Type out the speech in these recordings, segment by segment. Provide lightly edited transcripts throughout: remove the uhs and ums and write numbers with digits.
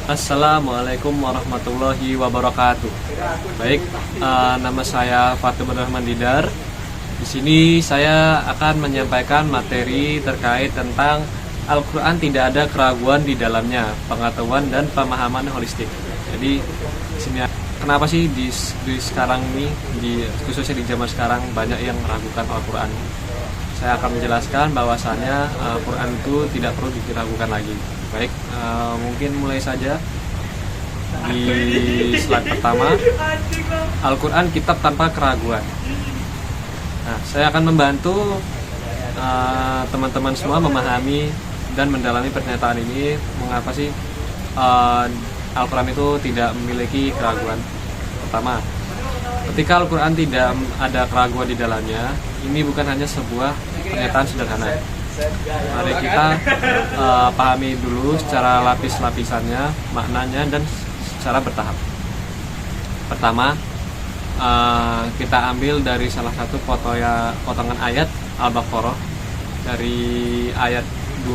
Assalamualaikum warahmatullahi wabarakatuh. Baik, nama saya Fatum Rahman Didar. Di sini saya akan menyampaikan materi terkait tentang Al-Quran tidak ada keraguan di dalamnya, pengetahuan dan pemahaman holistik. Jadi di sini kenapa sih di sekarang ini, khususnya di zaman sekarang banyak yang meragukan Al-Quran? Saya akan menjelaskan bahwasannya Al-Quran itu tidak perlu diragukan lagi. Baik, mungkin mulai saja di slide pertama. Al-Quran kitab tanpa keraguan. Nah, saya akan membantu teman-teman semua memahami dan mendalami pernyataan ini. Mengapa sih Al-Quran itu tidak memiliki keraguan? Pertama, ketika Al-Quran tidak ada keraguan di dalamnya, ini bukan hanya sebuah pernyataan sederhana. Mari kita pahami dulu secara lapis-lapisannya, maknanya, dan secara bertahap. Pertama, kita ambil dari salah satu potongan ayat Al-Baqarah dari ayat 2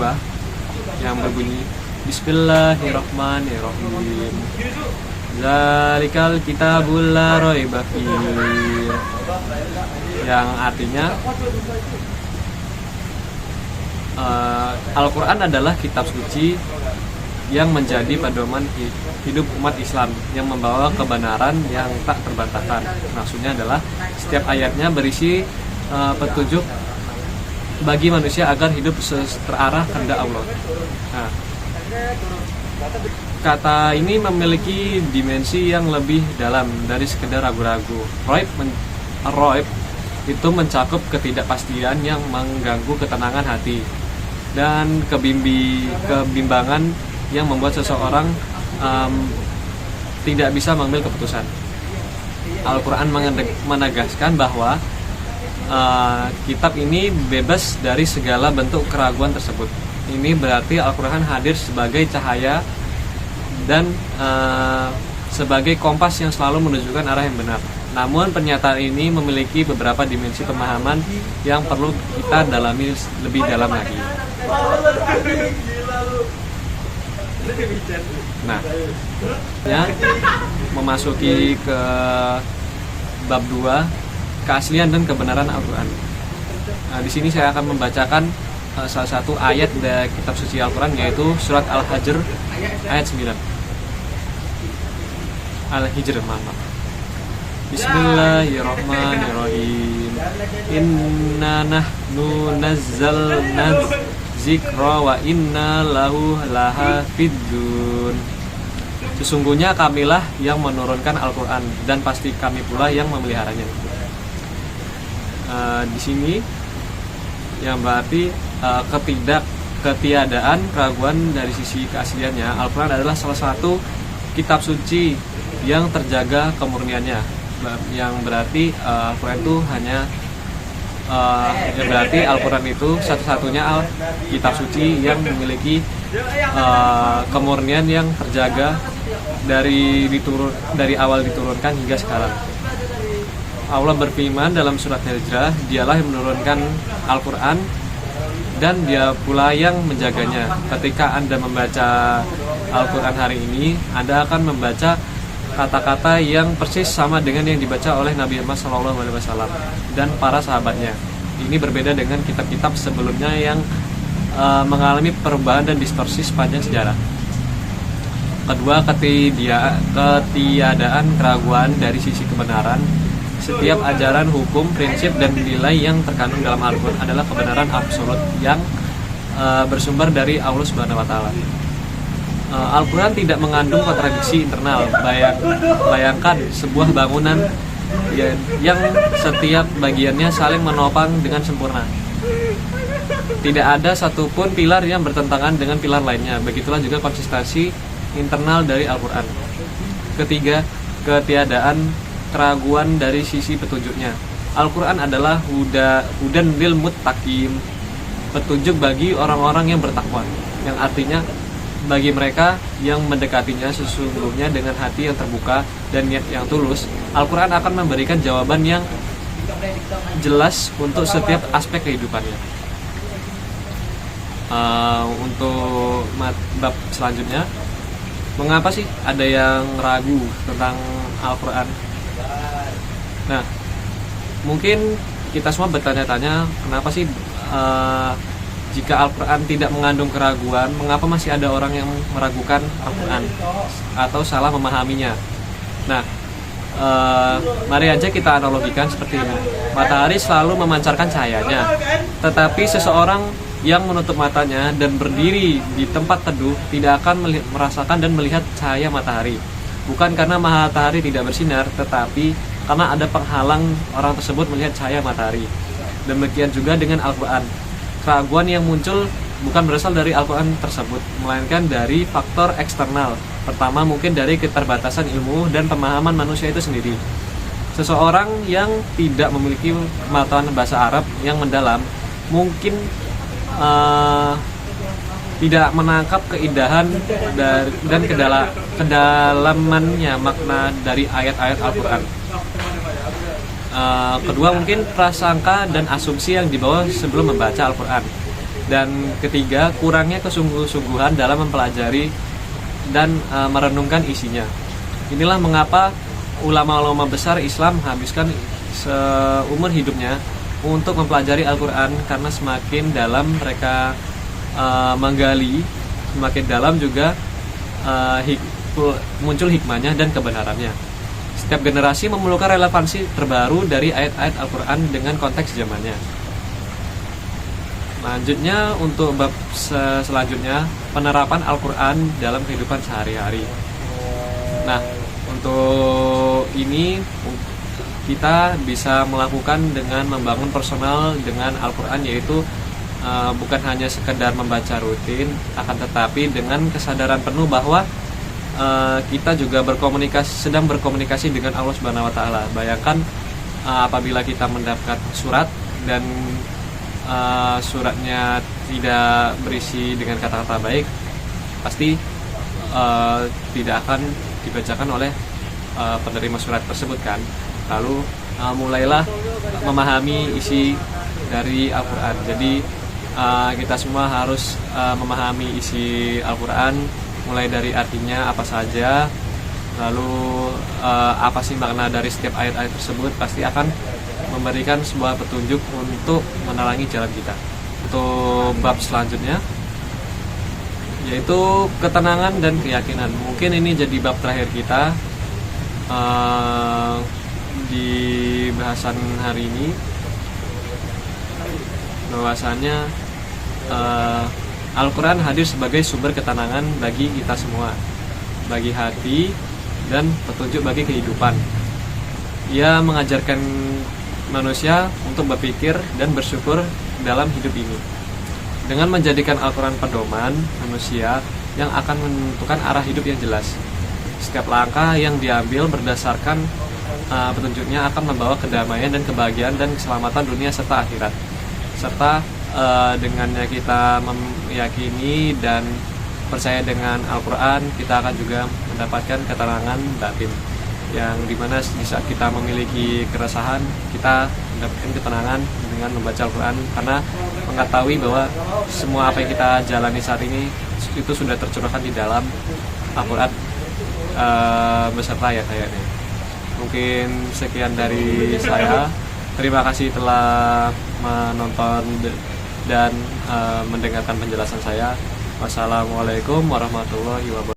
yang berbunyi Bismillahirrahmanirrahim. Zalikal kitabul la raiba fihi, yang artinya Al-Quran adalah kitab suci yang menjadi pedoman hidup umat Islam, yang membawa kebenaran yang tak terbantahkan. Maksudnya adalah setiap ayatnya berisi petunjuk bagi manusia agar hidup terarah kehendak Allah. Nah, kata ini memiliki dimensi yang lebih dalam dari sekedar ragu-ragu. Raib itu mencakup ketidakpastian yang mengganggu ketenangan hati dan kebimbangan yang membuat seseorang tidak bisa mengambil keputusan. Al-Quran menegaskan bahwa kitab ini bebas dari segala bentuk keraguan tersebut. Ini berarti Al-Quran hadir sebagai cahaya dan sebagai kompas yang selalu menunjukkan arah yang benar. Namun pernyataan ini memiliki beberapa dimensi pemahaman yang perlu kita dalami lebih dalam lagi. Nah, ya, memasuki ke bab 2, keaslian dan kebenaran Al-Quran. Nah, di sini saya akan membacakan salah satu ayat dari kitab suci Al-Quran, yaitu surat Al-Hijr ayat 9. Al-Hijr, maaf. Bismillahirrahmanirrahim. Inna nahnu nazzalna dzikra wa inna lahu lahafidun. Sesungguhnya kamilah yang menurunkan Al-Quran dan pasti kami pula yang memeliharanya. Di sini yang berarti ketiadaan keraguan dari sisi keasliannya. Al-Quran adalah salah satu kitab suci yang terjaga kemurniannya, yang berarti Al-Quran itu berarti Al-Quran itu satu-satunya kitab suci yang memiliki kemurnian yang terjaga dari awal diturunkan hingga sekarang. Allah berfirman dalam surat Hijrah, dialah yang menurunkan Al-Quran dan dia pula yang menjaganya. Ketika Anda membaca Al-Quran hari ini, Anda akan membaca kata-kata yang persis sama dengan yang dibaca oleh Nabi Muhammad SAW dan para sahabatnya. Ini berbeda dengan kitab-kitab sebelumnya yang mengalami perubahan dan distorsi sepanjang sejarah. Kedua, ketiadaan keraguan dari sisi kebenaran. Setiap ajaran, hukum, prinsip, dan nilai yang terkandung dalam Al-Quran adalah kebenaran absolut yang bersumber dari Allah Subhanahu wa Ta'ala. Al-Quran tidak mengandung kontradiksi internal. Bayangkan sebuah bangunan yang setiap bagiannya saling menopang dengan sempurna. Tidak ada satupun pilar yang bertentangan dengan pilar lainnya. Begitulah juga konsistensi internal dari Al-Quran. Ketiga, ketiadaan keraguan dari sisi petunjuknya. Al-Quran adalah hudan lil muttaqin, petunjuk bagi orang-orang yang bertakwa, yang artinya bagi mereka yang mendekatinya sesungguhnya dengan hati yang terbuka dan niat yang tulus, Al-Quran akan memberikan jawaban yang jelas untuk setiap aspek kehidupannya. Untuk bab selanjutnya, mengapa sih ada yang ragu tentang Al-Quran? Nah, mungkin kita semua bertanya-tanya, kenapa sih jika Al-Quran tidak mengandung keraguan, mengapa masih ada orang yang meragukan Al-Quran atau salah memahaminya? Nah, mari aja kita analogikan seperti ini. Matahari selalu memancarkan cahayanya, tetapi seseorang yang menutup matanya dan berdiri di tempat teduh tidak akan merasakan dan melihat cahaya matahari. Bukan karena matahari tidak bersinar, tetapi karena ada penghalang orang tersebut melihat cahaya matahari. Demikian juga dengan Al-Quran. Keraguan yang muncul bukan berasal dari Al-Quran tersebut, melainkan dari faktor eksternal. Pertama, mungkin dari keterbatasan ilmu dan pemahaman manusia itu sendiri. Seseorang yang tidak memiliki pengetahuan bahasa Arab yang mendalam mungkin tidak menangkap keindahan dan kedalamannya makna dari ayat-ayat Al-Quran. Kedua, mungkin prasangka dan asumsi yang dibawa sebelum membaca Al-Quran. Dan ketiga, kurangnya kesungguh-sungguhan dalam mempelajari dan merenungkan isinya. Inilah mengapa ulama-ulama besar Islam menghabiskan seumur hidupnya untuk mempelajari Al-Quran, karena semakin dalam mereka menggali, semakin dalam juga muncul hikmahnya dan kebenarannya. Setiap generasi memerlukan relevansi terbaru dari ayat-ayat Al-Quran dengan konteks zamannya. Lanjutnya, untuk bab selanjutnya, penerapan Al-Quran dalam kehidupan sehari-hari. Nah, untuk ini kita bisa melakukan dengan membangun personal dengan Al-Quran, yaitu bukan hanya sekedar membaca rutin, akan tetapi dengan kesadaran penuh bahwa kita juga sedang berkomunikasi dengan Allah Subhanahu wa Ta'ala. Bayangkan apabila kita mendapat surat dan suratnya tidak berisi dengan kata-kata baik, pasti tidak akan dibacakan oleh penerima surat tersebut kan. Lalu mulailah memahami isi dari Al-Quran. Jadi kita semua harus memahami isi Al-Quran, mulai dari artinya apa saja, lalu apa sih makna dari setiap ayat-ayat tersebut, pasti akan memberikan sebuah petunjuk untuk menerangi jalan kita. Untuk bab selanjutnya, yaitu ketenangan dan keyakinan. Mungkin ini jadi bab terakhir kita di bahasan hari ini, bahwasannya Al-Quran hadir sebagai sumber ketenangan bagi kita semua, bagi hati dan petunjuk bagi kehidupan. Ia mengajarkan manusia untuk berpikir dan bersyukur dalam hidup ini, dengan menjadikan Al-Quran pedoman manusia yang akan menentukan arah hidup yang jelas. Setiap langkah yang diambil berdasarkan petunjuknya akan membawa kedamaian dan kebahagiaan dan keselamatan dunia serta akhirat. Serta dengannya kita meyakini dan percaya dengan Al-Quran, kita akan juga mendapatkan ketenangan batin, yang dimana di saat kita memiliki keresahan, kita mendapatkan ketenangan dengan membaca Al-Quran, karena mengetahui bahwa semua apa yang kita jalani saat ini itu sudah tercurahkan di dalam Al-Quran beserta ya kayaknya. Mungkin sekian dari saya. Terima kasih telah menonton dan mendengarkan penjelasan saya. Wassalamualaikum warahmatullahi wabarakatuh.